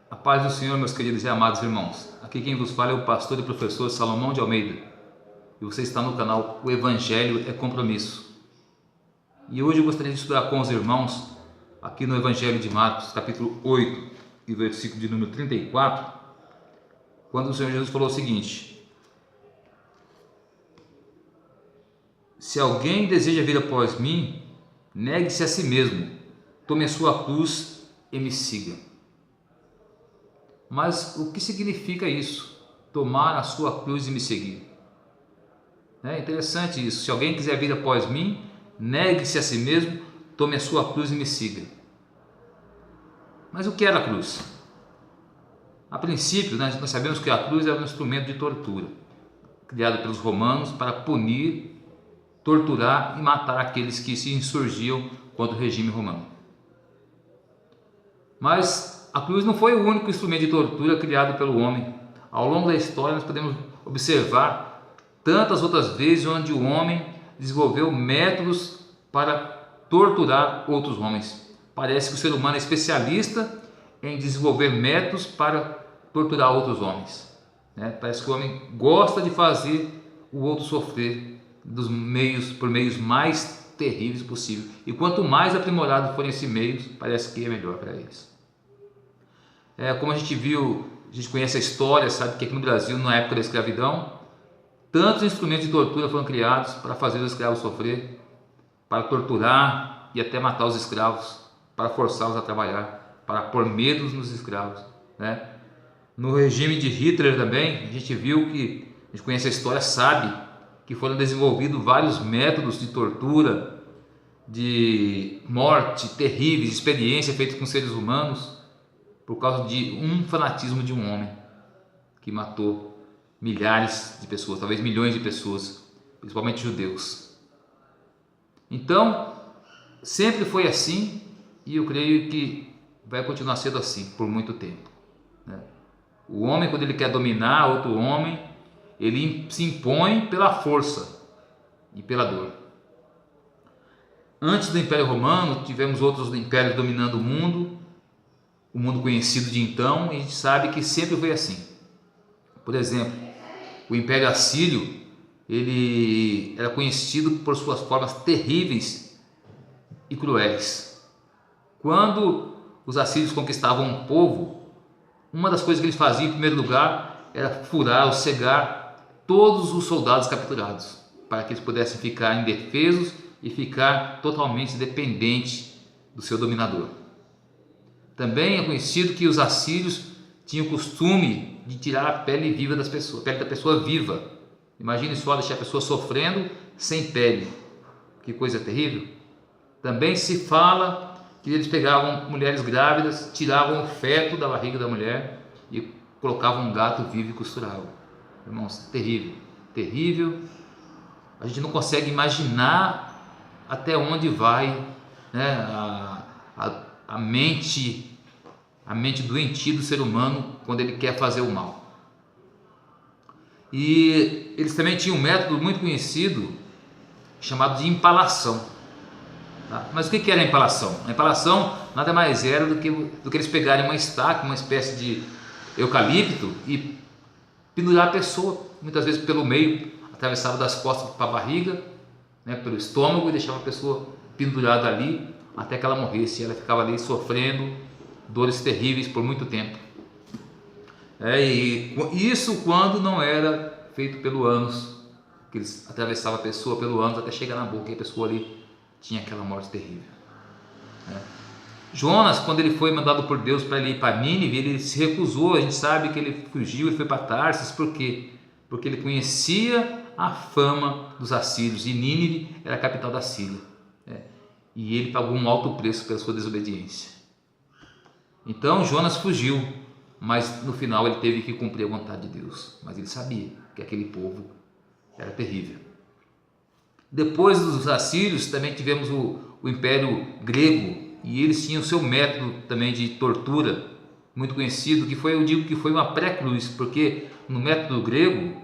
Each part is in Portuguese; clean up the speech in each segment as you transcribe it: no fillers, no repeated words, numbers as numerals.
A paz do Senhor, meus queridos e amados irmãos. Aqui quem vos fala é o pastor e professor Salomão de Almeida. E você está no canal O Evangelho é Compromisso. E hoje eu gostaria de estudar com os irmãos, aqui no Evangelho de Marcos, capítulo 8, e versículo de número 34, quando o Senhor Jesus falou o seguinte: se alguém deseja vir após mim, negue-se a si mesmo, tome a sua cruz e me siga. Mas o que significa isso? Tomar a sua cruz e me seguir. É interessante isso. Se alguém quiser vir após mim, negue-se a si mesmo, tome a sua cruz e me siga. Mas o que era a cruz? A princípio, nós sabemos que a cruz era um instrumento de tortura, criado pelos romanos para punir, torturar e matar aqueles que se insurgiam contra o regime romano. Mas a cruz não foi o único instrumento de tortura criado pelo homem. Ao longo da história nós podemos observar tantas outras vezes onde o homem desenvolveu métodos para torturar outros homens. Parece que o ser humano é especialista em desenvolver métodos para torturar outros homens. Parece que o homem gosta de fazer o outro sofrer por meios mais terríveis possível. E quanto mais aprimorado forem esses meios, parece que é melhor para eles. Como a gente conhece a história, sabe que aqui no Brasil, na época da escravidão, tantos instrumentos de tortura foram criados para fazer os escravos sofrer, para torturar e até matar os escravos, para forçá-los a trabalhar, para pôr medos nos escravos. No regime de Hitler também, a gente conhece a história, sabe que foram desenvolvidos vários métodos de tortura, de morte terríveis, experiência feita com seres humanos, por causa de um fanatismo de um homem que matou milhares de pessoas, talvez milhões de pessoas, principalmente judeus. Então, sempre foi assim e eu creio que vai continuar sendo assim por muito tempo. O homem, quando ele quer dominar outro homem, ele se impõe pela força e pela dor. Antes do Império Romano, tivemos outros impérios dominando o mundo conhecido de então, e a gente sabe que sempre foi assim. Por exemplo, o Império Assírio, ele era conhecido por suas formas terríveis e cruéis. Quando os assírios conquistavam um povo, uma das coisas que eles faziam em primeiro lugar era furar ou cegar todos os soldados capturados, para que eles pudessem ficar indefesos e ficar totalmente dependentes do seu dominador. Também é conhecido que os assírios tinham o costume de tirar a pele viva das pessoas, a pele da pessoa viva. Imagine só deixar a pessoa sofrendo sem pele. Que coisa terrível. Também se fala que eles pegavam mulheres grávidas, tiravam o feto da barriga da mulher e colocavam um gato vivo e costuravam. Irmãos, terrível, terrível. A gente não consegue imaginar até onde vai a mente doentia do ser humano quando ele quer fazer o mal. E eles também tinham um método muito conhecido chamado de empalação. Mas o que era a empalação? A empalação nada mais era do que eles pegarem uma estaca, uma espécie de eucalipto, e pendurar a pessoa, muitas vezes pelo meio, atravessava das costas para a barriga, pelo estômago, e deixava a pessoa pendurada ali até que ela morresse. Ela ficava ali sofrendo dores terríveis por muito tempo. E isso quando não era feito pelo ânus, que eles atravessavam a pessoa pelo ânus até chegar na boca, e a pessoa ali tinha aquela morte terrível. Jonas, quando ele foi mandado por Deus para ir para Nínive, ele se recusou. A gente sabe que ele fugiu, ele foi para Tarsis. Por quê? Porque ele conhecia a fama dos assírios, e Nínive era a capital da Síria. E ele pagou um alto preço pela sua desobediência. Então Jonas fugiu, mas no final ele teve que cumprir a vontade de Deus. Mas ele sabia que aquele povo era terrível. Depois dos assírios também tivemos o Império Grego, e eles tinham o seu método também de tortura muito conhecido, eu digo que foi uma pré-cruz, porque no método grego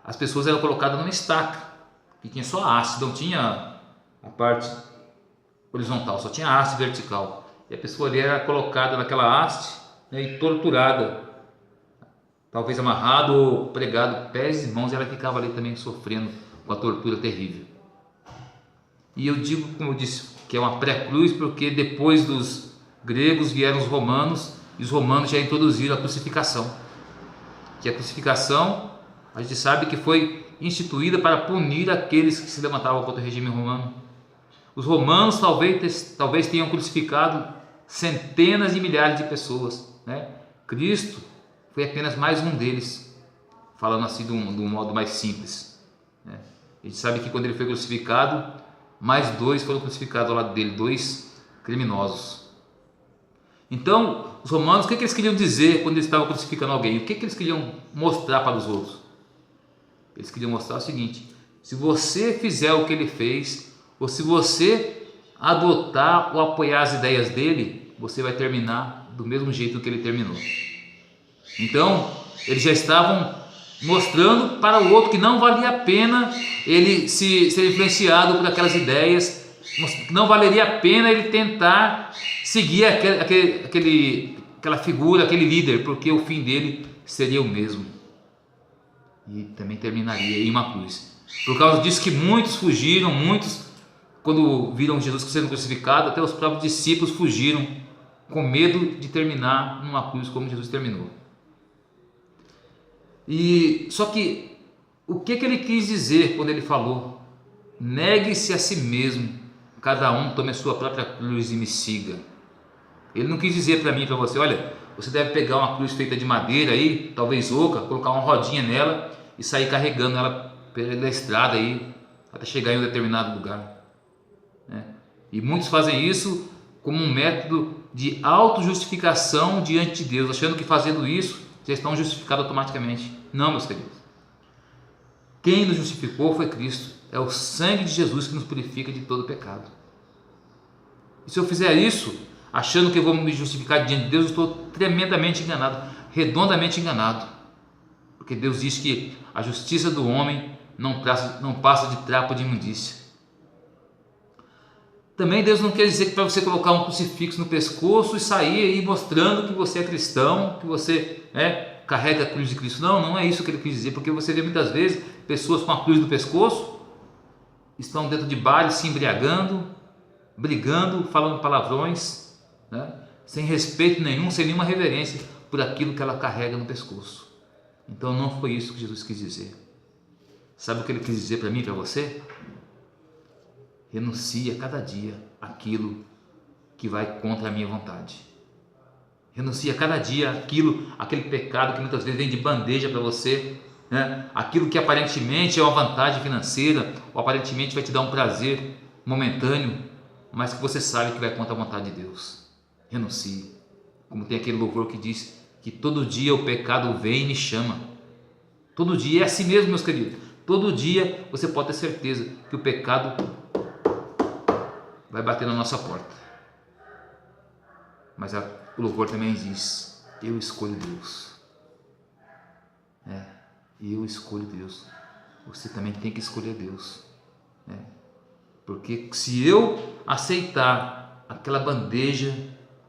as pessoas eram colocadas numa estaca que tinha só a haste, não tinha a parte horizontal, só tinha a haste vertical. E a pessoa ali era colocada naquela haste né, e torturada, talvez amarrado ou pregado pés e mãos, ela ficava ali também sofrendo com a tortura terrível. E eu digo, como eu disse, que é uma pré-cruz, porque depois dos gregos vieram os romanos, e os romanos já introduziram a crucificação, que a crucificação a gente sabe que foi instituída para punir aqueles que se levantavam contra o regime romano. Os romanos talvez tenham crucificado centenas de milhares de pessoas, né? Cristo foi apenas mais um deles, falando assim de um modo mais simples, né? A gente sabe que quando ele foi crucificado, mais dois foram crucificados ao lado dele, dois criminosos. Então, os romanos, o que eles queriam dizer quando eles estavam crucificando alguém? O que eles queriam mostrar para os outros? Eles queriam mostrar o seguinte: se você fizer o que ele fez, ou se você adotar ou apoiar as ideias dele, você vai terminar do mesmo jeito que ele terminou. Então, eles já estavam mostrando para o outro que não valia a pena ele ser influenciado por aquelas ideias, não valeria a pena ele tentar seguir aquela figura, aquele líder, porque o fim dele seria o mesmo, e também terminaria em uma cruz. Por causa disso que muitos fugiram, muitos, quando viram Jesus sendo crucificado, até os próprios discípulos fugiram, com medo de terminar numa cruz como Jesus terminou. E só que o que ele quis dizer quando ele falou: negue-se a si mesmo, cada um tome a sua própria cruz e me siga? Ele não quis dizer para mim e para você: olha, você deve pegar uma cruz feita de madeira aí, talvez oca, colocar uma rodinha nela e sair carregando ela pela estrada aí até chegar em um determinado lugar, né? E muitos fazem isso como um método de autojustificação diante de Deus, achando que fazendo isso já estão justificados automaticamente. Não, meus queridos. Quem nos justificou foi Cristo. É o sangue de Jesus que nos purifica de todo pecado. E se eu fizer isso, achando que eu vou me justificar diante de Deus, eu estou tremendamente enganado, redondamente enganado. Porque Deus diz que a justiça do homem não passa de trapo de imundícia. Também Deus não quer dizer que para você colocar um crucifixo no pescoço e sair aí mostrando que você é cristão, que você carrega a cruz de Cristo. Não, não é isso que ele quis dizer, porque você vê muitas vezes pessoas com a cruz no pescoço, estão dentro de bares se embriagando, brigando, falando palavrões, né? Sem respeito nenhum, sem nenhuma reverência por aquilo que ela carrega no pescoço. Então não foi isso que Jesus quis dizer. Sabe o que ele quis dizer para mim e para você? Renuncie a cada dia aquilo que vai contra a minha vontade. Renuncie a cada dia aquele pecado que muitas vezes vem de bandeja para você, né? Aquilo que aparentemente é uma vantagem financeira, ou aparentemente vai te dar um prazer momentâneo, mas que você sabe que vai contra a vontade de Deus. Renuncie. Como tem aquele louvor que diz que todo dia o pecado vem e me chama. Todo dia, é assim mesmo, meus queridos. Todo dia você pode ter certeza que o pecado vai bater na nossa porta. Mas o louvor também diz: eu escolho Deus. Eu escolho Deus. Você também tem que escolher Deus, né? Porque se eu aceitar aquela bandeja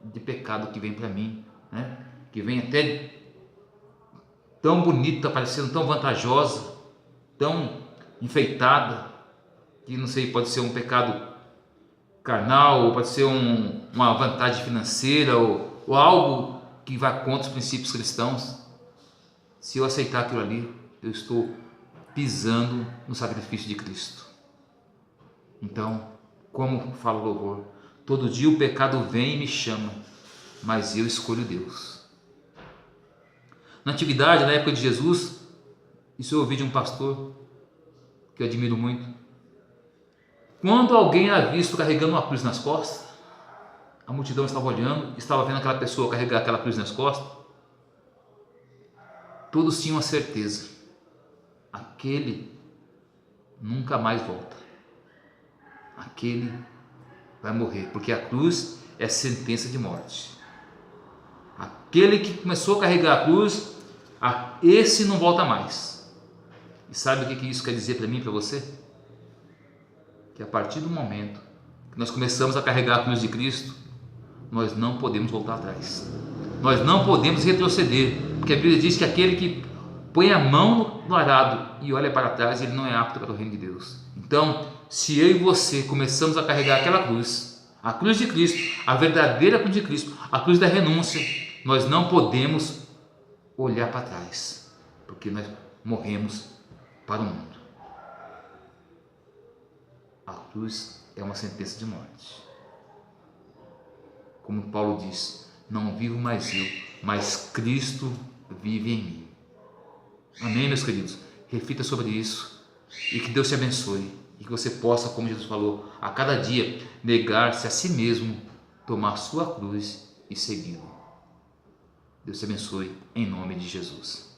de pecado que vem para mim, né? Que vem até tão bonita, parecendo tão vantajosa, tão enfeitada, que não sei, pode ser um pecado carnal, ou pode ser uma vantagem financeira, ou algo que vá contra os princípios cristãos. Se eu aceitar aquilo ali, eu estou pisando no sacrifício de Cristo. Então, como fala o louvor, todo dia o pecado vem e me chama, mas eu escolho Deus. Na antiguidade, na época de Jesus, isso eu ouvi de um pastor que eu admiro muito. Quando alguém era visto carregando uma cruz nas costas, a multidão estava olhando, estava vendo aquela pessoa carregar aquela cruz nas costas, todos tinham a certeza: aquele nunca mais volta, aquele vai morrer, porque a cruz é sentença de morte. Aquele que começou a carregar a cruz, esse não volta mais. E sabe o que isso quer dizer para mim e para você? Que a partir do momento que nós começamos a carregar a cruz de Cristo, nós não podemos voltar atrás. Nós não podemos retroceder, porque a Bíblia diz que aquele que põe a mão no arado e olha para trás, ele não é apto para o reino de Deus. Então, se eu e você começamos a carregar aquela cruz, a cruz de Cristo, a verdadeira cruz de Cristo, a cruz da renúncia, nós não podemos olhar para trás, porque nós morremos para o mundo. A cruz é uma sentença de morte. Como Paulo diz, não vivo mais eu, mas Cristo vive em mim. Amém, meus queridos? Reflita sobre isso e que Deus te abençoe e que você possa, como Jesus falou, a cada dia negar-se a si mesmo, tomar sua cruz e segui-lo. Deus te abençoe em nome de Jesus.